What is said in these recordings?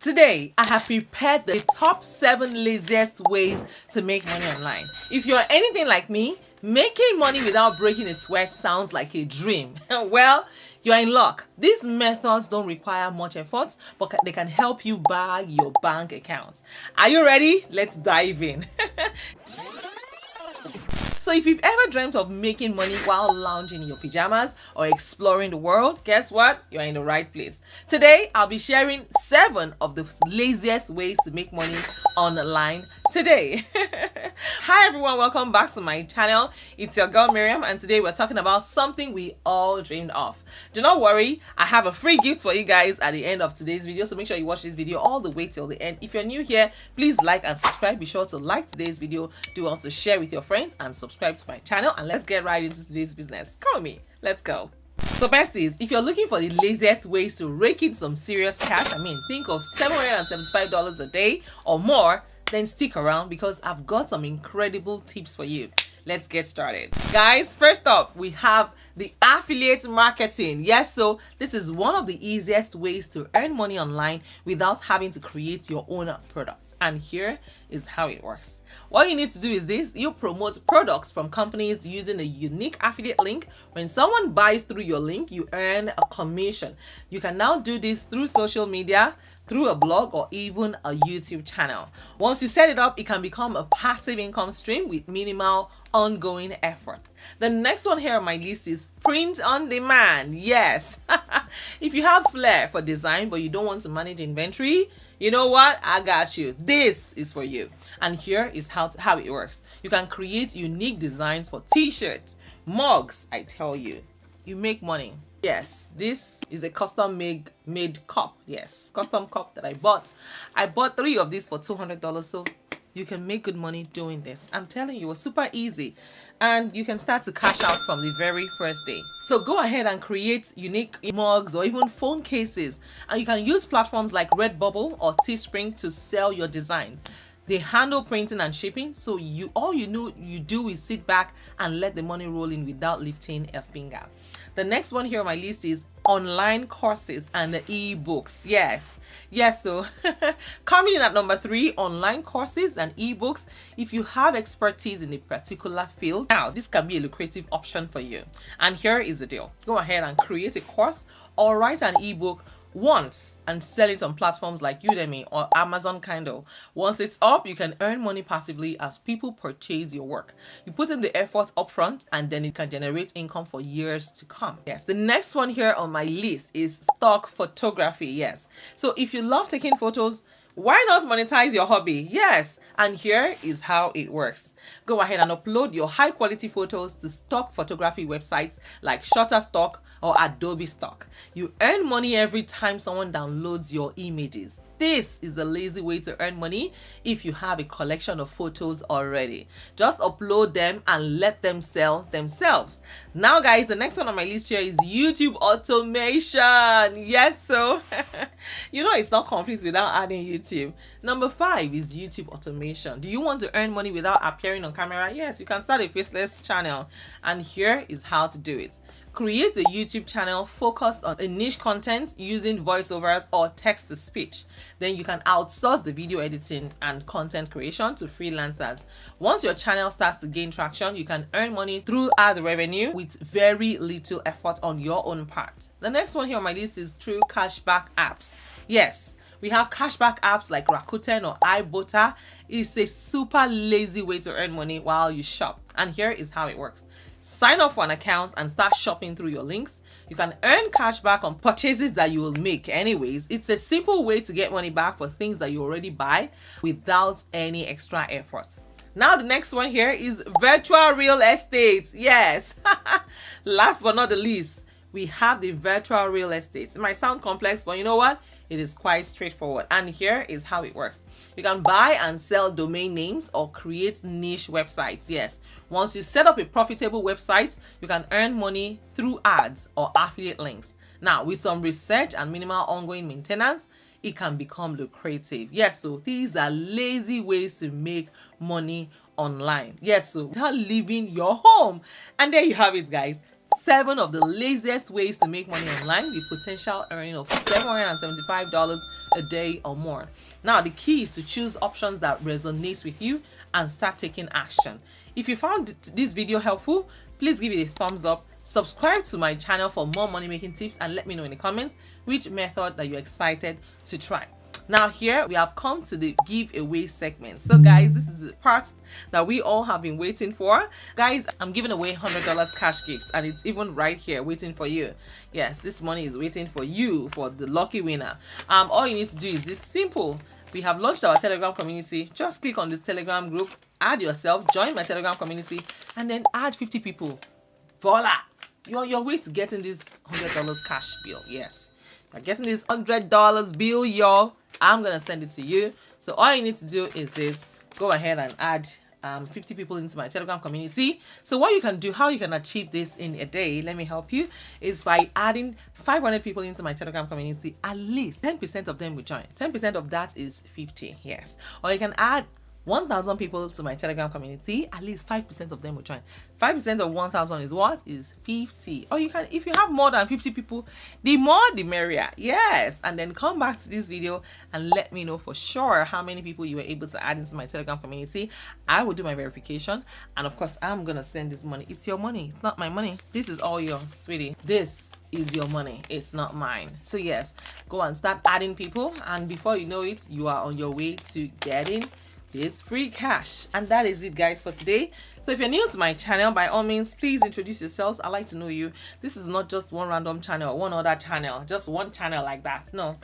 Today, I have prepared the top 7 laziest ways to make money online. If you're anything like me, making money without breaking a sweat sounds like a dream. Well, you're in luck. These methods don't require much effort, but they can help you bag your bank accounts. Are you ready? Let's dive in. So if you've ever dreamt of making money while lounging in your pajamas or exploring the world, guess what? You're in the right place. Today, I'll be sharing 7 of the laziest ways to make money online today. Hi everyone, welcome back to my channel. It's your girl Mariam, and today we're talking about something we all dreamed of. Do not worry, I have a free gift for you guys at the end of today's video, so make sure you watch this video all the way till the end. If you're new here, please like and subscribe. Be sure to like today's video, do also share with your friends and subscribe to my channel, and let's get right into today's business. Come with me, let's go. So besties, if you're looking for the laziest ways to rake in some serious cash, think of $775 a day or more, then stick around because I've got some incredible tips for you. Let's get started. Guys, first up, we have the affiliate marketing. Yes, so this is one of the easiest ways to earn money online without having to create your own products. And here is how it works. What you need to do is this: you promote products from companies using a unique affiliate link. When someone buys through your link, you earn a commission. You can now do this through social media, through a blog, or even a YouTube channel. Once you set it up, it can become a passive income stream with minimal ongoing effort. The next one here on my list is print on demand. Yes. If you have flair for design but you don't want to manage inventory, you know what? I got you. This is for you. And here is how it works. You can create unique designs for t-shirts, mugs. I tell you, you make money. Yes, this is a custom made cup. Yes, custom cup that I bought. I bought 3 of these for $200, so you can make good money doing this. I'm telling you, it's super easy, and you can start to cash out from the very first day. So go ahead and create unique mugs or even phone cases, and you can use platforms like Redbubble or Teespring to sell your design. They handle printing and shipping, so all you do is sit back and let the money roll in without lifting a finger. The next one here on my list is online courses and the ebooks. Yes, so coming in at number 3, online courses and ebooks. If you have expertise in a particular field, now this can be a lucrative option for you. And here is the deal: go ahead and create a course or write an ebook once and sell it on platforms like Udemy or Amazon Kindle. Once it's up, you can earn money passively as people purchase your work. You put in the effort upfront, and then it can generate income for years to come. Yes, the next one here on my list is stock photography. Yes, so if you love taking photos, why not monetize your hobby? Yes, and here is how it works. Go ahead and upload your high quality photos to stock photography websites like Shutterstock or Adobe Stock. You earn money every time someone downloads your images. This is a lazy way to earn money if you have a collection of photos already. Just upload them and let them sell themselves. Now guys, the next one on my list here is YouTube automation. Yes, so it's not complete without adding YouTube. Number 5 is YouTube automation. Do you want to earn money without appearing on camera? Yes, you can start a faceless channel, and here is how to do it. Create a YouTube channel focused on a niche content using voiceovers or text-to-speech. Then you can outsource the video editing and content creation to freelancers. Once your channel starts to gain traction, you can earn money through ad revenue with very little effort on your own part. The next one here on my list is through cashback apps. Yes, we have cashback apps like Rakuten or iBota. It's a super lazy way to earn money while you shop. And here is how it works. Sign up for an account and start shopping through your links. You can earn cash back on purchases that you will make anyways. It's a simple way to get money back for things that you already buy without any extra effort. Now the next one here is virtual real estate. Yes. Last but not the least, we have the virtual real estate. It might sound complex, but you know what? It is quite straightforward. And here is how it works. You can buy and sell domain names or create niche websites. Yes. Once you set up a profitable website, you can earn money through ads or affiliate links. Now, with some research and minimal ongoing maintenance, it can become lucrative. Yes, so these are lazy ways to make money online. Yes, so without leaving your home. And there you have it, guys. 7 of the laziest ways to make money online with potential earning of $775 a day or more. Now, the key is to choose options that resonate with you and start taking action. If you found this video helpful, please give it a thumbs up, subscribe to my channel for more money making tips, and let me know in the comments which method that you're excited to try. Now here we have come to the giveaway segment. So guys, this is the part that we all have been waiting for. Guys, I'm giving away $100 cash gifts, and it's even right here waiting for you. Yes, this money is waiting for you, for the lucky winner. All you need to do is this simple. We have launched our Telegram community. Just click on this Telegram group, add yourself, join my Telegram community, and then add 50 people. Voila! You're on your way to getting this $100 cash bill. Yes, you're getting this $100 bill, y'all. I'm gonna send it to you. So all you need to do is this: go ahead and add 50 people into my Telegram community. So what you can do, how you can achieve this in a day, let me help you, is by adding 500 people into my Telegram community. At least 10% of them will join. 10% of that is 50. Yes. Or you can add 1,000 people to my Telegram community. At least 5% of them will join. 5% of 1,000 is what? Is 50. Or you can, if you have more than 50 people, the more the merrier. Yes. And then come back to this video and let me know for sure how many people you were able to add into my Telegram community. I will do my verification, and of course I'm gonna send this money. It's your money, it's not my money. This is all yours, sweetie. This is your money, it's not mine. So yes, go and start adding people, and before you know it, you are on your way to getting this free cash. And that is it, guys, for today. So if you're new to my channel, by all means, please introduce yourselves. I'd like to know you. This is not just one random channel or one other channel, just one channel like that. No,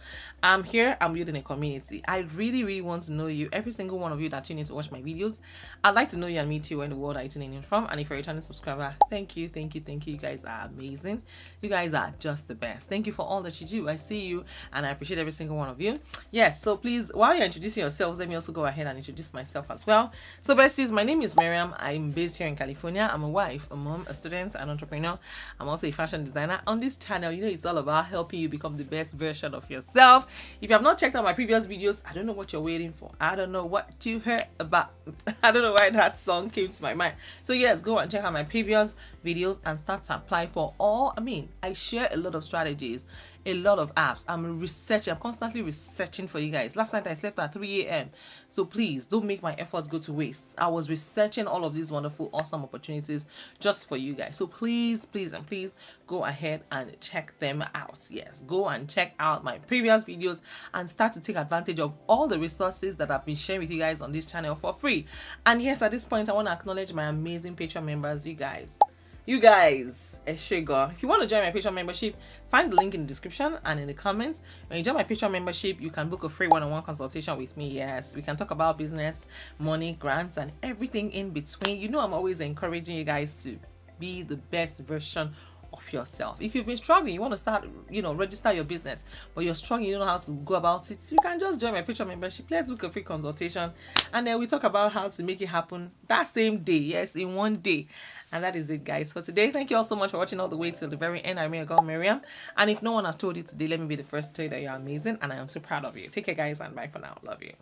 I'm here, I'm building a community. I really want to know you, every single one of you that tune in to watch my videos. I'd like to know you and meet you where in the world are you tuning in from. And if you're a returning subscriber, thank you. You guys are amazing. You guys are just the best. Thank you for all that you do. I see you and I appreciate every single one of you. Yes, so please, while you're introducing yourselves, let me also go ahead and introduce myself as well. So besties, my name is Mariam. I'm based here in California. I'm a wife, a mom, a student, an entrepreneur. I'm also a fashion designer. On this channel, you know, it's all about helping you become the best version of yourself. If you have not checked out my previous videos, I don't know what you're waiting for. I don't know what you heard about. I don't know why that song came to my mind. So yes, go and check out my previous videos and start to apply for all. I share a lot of strategies, a lot of apps. I'm constantly researching for you guys. Last night I slept at 3 a.m. So please don't make my efforts go to waste. I was researching all of these wonderful, awesome opportunities just for you guys. So please go ahead and check them out. Yes, go and check out my previous videos and start to take advantage of all the resources that I've been sharing with you guys on this channel for free. And yes, at this point, I want to acknowledge my amazing Patreon members, you guys, Eshigo. If you want to join my Patreon membership, find the link in the description and in the comments. When you join my Patreon membership, you can book a free one-on-one consultation with me. Yes, we can talk about business, money, grants, and everything in between. You know, I'm always encouraging you guys to be the best version of yourself. If you've been struggling, you want to start, register your business, but you're struggling, you don't know how to go about it, you can just join my Patreon membership. Let's book a free consultation, and then we talk about how to make it happen that same day. Yes, in one day. And that is it, guys, for today. Thank you all so much for watching all the way to the very end. I'm your girl Mariam, and if no one has told you today, let me be the first to tell you that you're amazing, and I am so proud of you. Take care, guys, and bye for now. Love you.